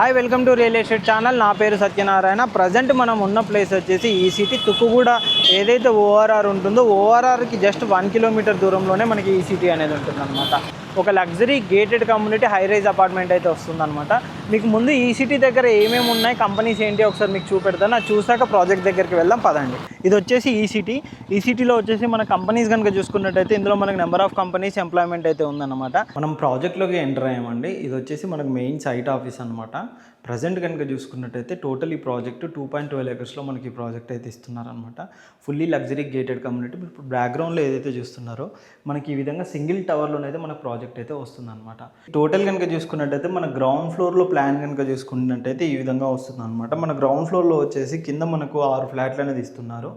Hi welcome to real estate channel. నా పేరు Satyanarayana. Present మనం ఉన్న ప్లేస్ వచ్చేసి ఈ సిటీ తుక్కుగూడ. ఏదైతే ఓఆర్ఆర్ ఉంటుందో ఓఆర్ఆర్కి జస్ట్ 1 కిలోమీటర్ దూరంలోనే మనకి ఈ సిటీ అనేది ఉంటుందన్నమాట. ఒక luxury gated community high rise apartment అయితే వస్తుందన్నమాట. మీకు ముందు ఈ సిటీ దగ్గర ఏమేమి ఉన్నాయి, కంపెనీస్ ఏంటి ఒకసారి మీకు చూపెడతాను. అది చూసాక ప్రాజెక్ట్ దగ్గరికి వెళ్దాం పదండి. ఇది వచ్చేసి ఈ సిటీ. ఈ సిటీలో వచ్చేసి మన కంపెనీస్ కనుక చూసుకున్నట్టయితే ఇందులో మనకు నెంబర్ ఆఫ్ కంపెనీస్ ఎంప్లాయ్మెంట్ అయితే ఉందన్నమాట. మనం ప్రాజెక్ట్లోకి ఎంటర్ అయ్యామండి. ఇది వచ్చేసి మనకు మెయిన్ సైట్ ఆఫీస్ అనమాట. ప్రజెంట్ కనుక చూసుకున్నట్టయితే టోటల్ ఈ ప్రాజెక్ట్ 2.12 ఎకర్స్లో మనకి ఈ ప్రాజెక్ట్ అయితే ఇస్తున్నారనమాట. Fully luxury gated community. ఇప్పుడు బ్యాక్గ్రౌండ్లో ఏదైతే చూస్తున్నారో మనకి ఈ విధంగా సింగిల్ టవర్లోనైతే మనకు ప్రాజెక్ట్ అయితే వస్తుందన్నమాట. టోటల్ కనుక చూసుకున్నట్టయితే మన గ్రౌండ్ ఫ్లోర్లో ప్లాన్ కనుక చూసుకున్నట్టయితే ఈ విధంగా వస్తుందన్నమాట. మన గ్రౌండ్ ఫ్లోర్లో వచ్చేసి కింద మనకు 6 ఫ్లాట్లు అనేది ఇస్తున్నారు.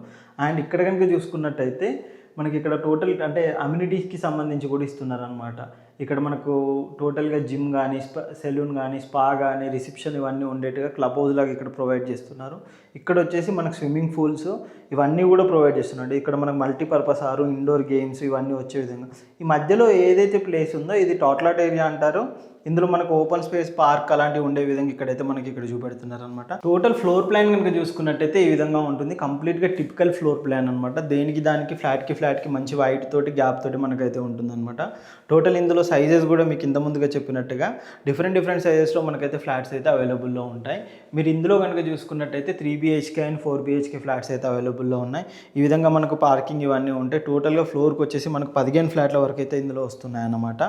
అండ్ ఇక్కడ కనుక చూసుకున్నట్టయితే మనకి ఇక్కడ టోటల్ అంటే అమ్యూనిటీస్కి సంబంధించి కూడా ఇస్తున్నారనమాట. ఇక్కడ మనకు టోటల్గా జిమ్ కానీ సెలూన్ కానీ స్పా కానీ రిసెప్షన్ ఇవన్నీ ఉండేట్టుగా క్లబ్ హౌస్ లాగా ఇక్కడ ప్రొవైడ్ చేస్తున్నారు. ఇక్కడ వచ్చేసి మనకు స్విమ్మింగ్ పూల్స్ ఇవన్నీ కూడా ప్రొవైడ్ చేస్తున్నారు. ఇక్కడ మనకు మల్టీపర్పస్ ఇండోర్ గేమ్స్ ఇవన్నీ వచ్చే విధంగా ఈ మధ్యలో ఏదైతే ప్లేస్ ఉందో ఇది టాట్లాట్ ఏరియా అంటారు. ఇందులో మనకు ఓపెన్ స్పేస్ పార్క్ అలాంటివి ఉండే విధంగా ఇక్కడైతే మనకి ఇక్కడ చూపెడుతున్నారు అనమాట. టోటల్ ఫ్లోర్ ప్లాన్ కనుక చూసుకున్నట్టయితే ఈ విధంగా ఉంటుంది. కంప్లీట్గా టిపికల్ ఫ్లోర్ ప్లాన్ అనమాట. దేనికి దానికి ఫ్లాట్కి మంచి వైట్ తోటి గ్యాప్ తోటి మనకైతే ఉంటుంది అనమాట. టోటల్ ఇందులో సైజెస్ కూడా మీకు ఇంత ముందుగా చెప్పినట్టుగా డిఫరెంట్ సైజెస్లో మనకైతే ఫ్లాట్స్ అయితే అవైలబుల్లో ఉంటాయి. మీరు ఇందులో కనుక చూసుకున్నట్టయితే 3 BHK అండ్ 4 BHK ఫ్లాట్స్ అయితే అవైలబుల్లో ఉన్నాయి. ఈ విధంగా మనకు పార్కింగ్ ఇవన్నీ ఉంటాయి. టోటల్గా ఫ్లోర్కి వచ్చేసి మనకు 15 ఫ్లాట్ల వరకు అయితే ఇందులో వస్తున్నాయి అన్నమాట.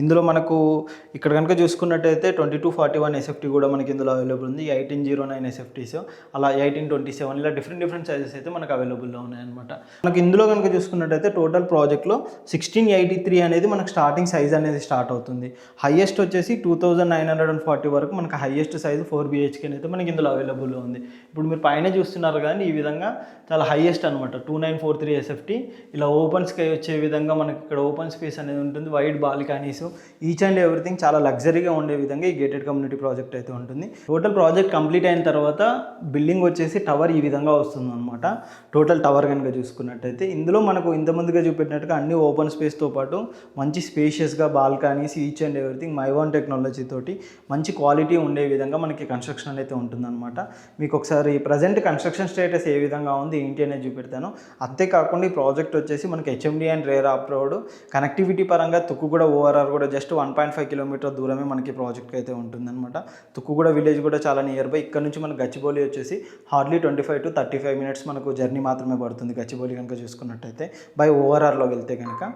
ఇందులో మనకు ఇక్కడ కనుక చూసుకున్నట్టయితే 2241 SFT కూడా మనకి ఇందులో అవైలబుల్ ఉంది. 1809 SFTs అలా 1827 ఇలా డిఫరెంట్ సైజెస్ అయితే మనకు అవైలబుల్లో ఉన్నాయన్నమాట. మనకి ఇందులో కనుక చూసుకున్నట్టయితే టోటల్ ప్రాజెక్ట్లో 1683 అనేది మనకు స్టార్టింగ్ సైజ్ అనేది స్టార్ట్ అవుతుంది. హైయెస్ట్ వచ్చేసి 2940 వరకు మనకు హైయెస్ట్ సైజు 4 BHK అయితే మనకి ఇందులో అవైలబుల్లో ఉంది. ఇప్పుడు మీరు పైన చూస్తున్నారు కానీ ఈ విధంగా చాలా హైయెస్ట్ అనమాట 2943 SFT. ఇలా ఓపెన్ స్కై వచ్చే విధంగా మనకి ఇక్కడ ఓపెన్ స్పేస్ అనేది ఉంటుంది. Wide balconies each and everything చాలా లగ్జరీగా ఉండే విధంగా ఈ గేటెడ్ కమ్యూనిటీ ప్రాజెక్ట్ అయితే ఉంటుంది. టోటల్ ప్రాజెక్ట్ కంప్లీట్ అయిన తర్వాత బిల్డింగ్ వచ్చేసి టవర్ ఈ విధంగా వస్తుంది అనమాట. టోటల్ టవర్ కనుక చూసుకున్నట్టయితే ఇందులో మనకు ఇంత ముందుగా చూపెట్టినట్టుగా అన్ని ఓపెన్ స్పేస్తో పాటు మంచి స్పేషియస్గా balconies each and everything Mivan technology తోటి మంచి క్వాలిటీ ఉండే విధంగా మనకి కన్స్ట్రక్షన్ అయితే ఉంటుందన్నమాట. మీకు ఒకసారి ప్రజెంట్ కన్స్ట్రక్షన్ స్టేటస్ ఏ విధంగా ఉంది ఏంటి అనేది చూపెడతాను. అంతేకాకుండా ఈ ప్రాజెక్ట్ వచ్చేసి మనకి HMD and rare approved connectivity పరంగా తుక్కుగూడ ఓఆర్ఆర్ కూడా జస్ట్ 1.5 కిలోమీటర్ దూరమే మనకి ప్రాజెక్ట్ అయితే ఉంటుందన్నమాట. తుక్కుగూడ విలేజ్ కూడా చాలా నియర్ బై. ఇక్కడ నుంచి మనకు గచ్చిబౌలి వచ్చేసి హార్డ్లీ 25 to 35 మినిట్స్ మనకు జర్నీ మాత్రమే పడుతుంది గచ్చిబౌలి కనుక చూసుకున్నట్టయితే బై ఓఆర్ఆర్లో వెళ్తే కనుక.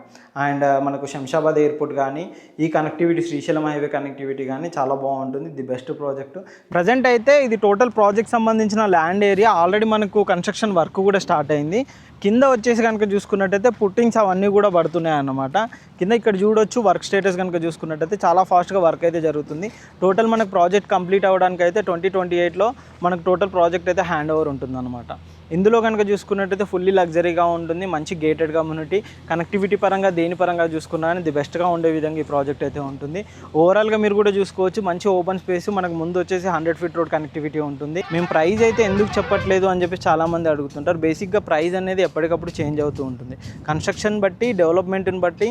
అండ్ మనకు శంషాబాద్ ఎయిర్పోర్ట్ కానీ ఈ కనెక్టివిటీ శ్రీశైలం హైవే కనెక్టివిటీ కానీ చాలా బాగుంటుంది. The best project. ప్రజెంట్ అయితే ఇది టోటల్ ప్రాజెక్ట్ సంబంధించిన ల్యాండ్ ఏరియా. ఆల్రెడీ మనకు కన్స్ట్రక్షన్ వర్క్ కూడా స్టార్ట్ అయింది. కింద వచ్చేసి కనుక చూసుకున్నట్టయితే పుట్టింగ్స్ అవన్నీ కూడా పడుతున్నాయి అన్నమాట. కింద ఇక్కడ చూడొచ్చు వర్క్ స్టేటస్ కనుక చూసుకున్నట్టయితే చాలా ఫాస్ట్గా వర్క్ అయితే జరుగుతుంది. టోటల్ మనకు ప్రాజెక్ట్ కంప్లీట్ అవ్వడానికి అయితే 2028లో మనకు టోటల్ ప్రాజెక్ట్ అయితే హ్యాండ్ ఓవర్ ఉంటుందన్నమాట. ఇందులో కనుక చూసుకున్నట్టయితే ఫుల్లీ లగ్జరీగా ఉంటుంది. మంచి గేటెడ్ కమ్యూనిటీ కనెక్టివిటీ పరంగా దేని పరంగా చూసుకున్నా కానీ ది బెస్ట్గా ఉండే విధంగా ఈ ప్రాజెక్ట్ అయితే ఉంటుంది. ఓవరాల్గా మీరు కూడా చూసుకోవచ్చు మంచి ఓపెన్ స్పేస్. మనకు ముందు వచ్చేసి 100 feet రోడ్ కనెక్టివిటీ ఉంటుంది. మేము ప్రైస్ అయితే ఎందుకు చెప్పట్లేదు అని చెప్పి చాలామంది అడుగుతుంటారు. బేసిక్గా ప్రైస్ అనేది ఎప్పటికప్పుడు చేంజ్ అవుతూ ఉంటుంది. కన్స్ట్రక్షన్ బట్టి డెవలప్మెంట్ని బట్టి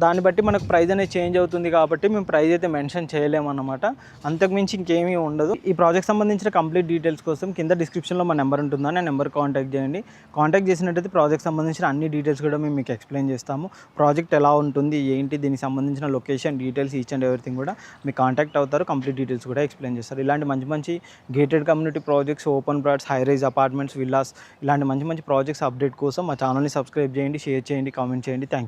దాన్ని బట్టి మనకు ప్రైస్ అనేది చేంజ్ అవుతుంది కాబట్టి మేము ప్రైస్ అయితే మెన్షన్ చేయలేమన్నమాట. అంతకుమించి ఇంకేమీ ఉండదు. ఈ ప్రాజెక్ట్ సంబంధించిన కంప్లీట్ డీటెయిల్స్ కోసం కింద డిస్క్రిప్షన్లో మా నెంబర్ ఉంటుందని ఆ నెంబర్ కాంటాక్ట్ చేయండి. కాంటాక్ట్ చేసినట్టయితే ప్రాజెక్ట్ సంబంధించిన అన్ని డీటెయిల్స్ కూడా మేము మీకు ఎక్స్ప్లెయిన్ చేస్తాము. ప్రాజెక్ట్ ఎలా ఉంటుంది ఏంటి దీనికి సంబంధించిన location details each and everything కూడా మీకు కాంటాక్ట్ అవుతారు. కంప్లీట్ డీటెయిల్స్ కూడా ఎక్స్ప్లెయిన్ చేస్తారు. ఇలాంటి మంచి gated community projects, open plots, high rise apartments, villas ఇలాంటి మంచి ప్రాజెక్ట్స్ అప్డేట్ కోసం మా ఛానల్ని సబ్స్క్రైబ్ చేయండి, షేర్ చేయండి, కామెంట్ చేయండి. Thank you.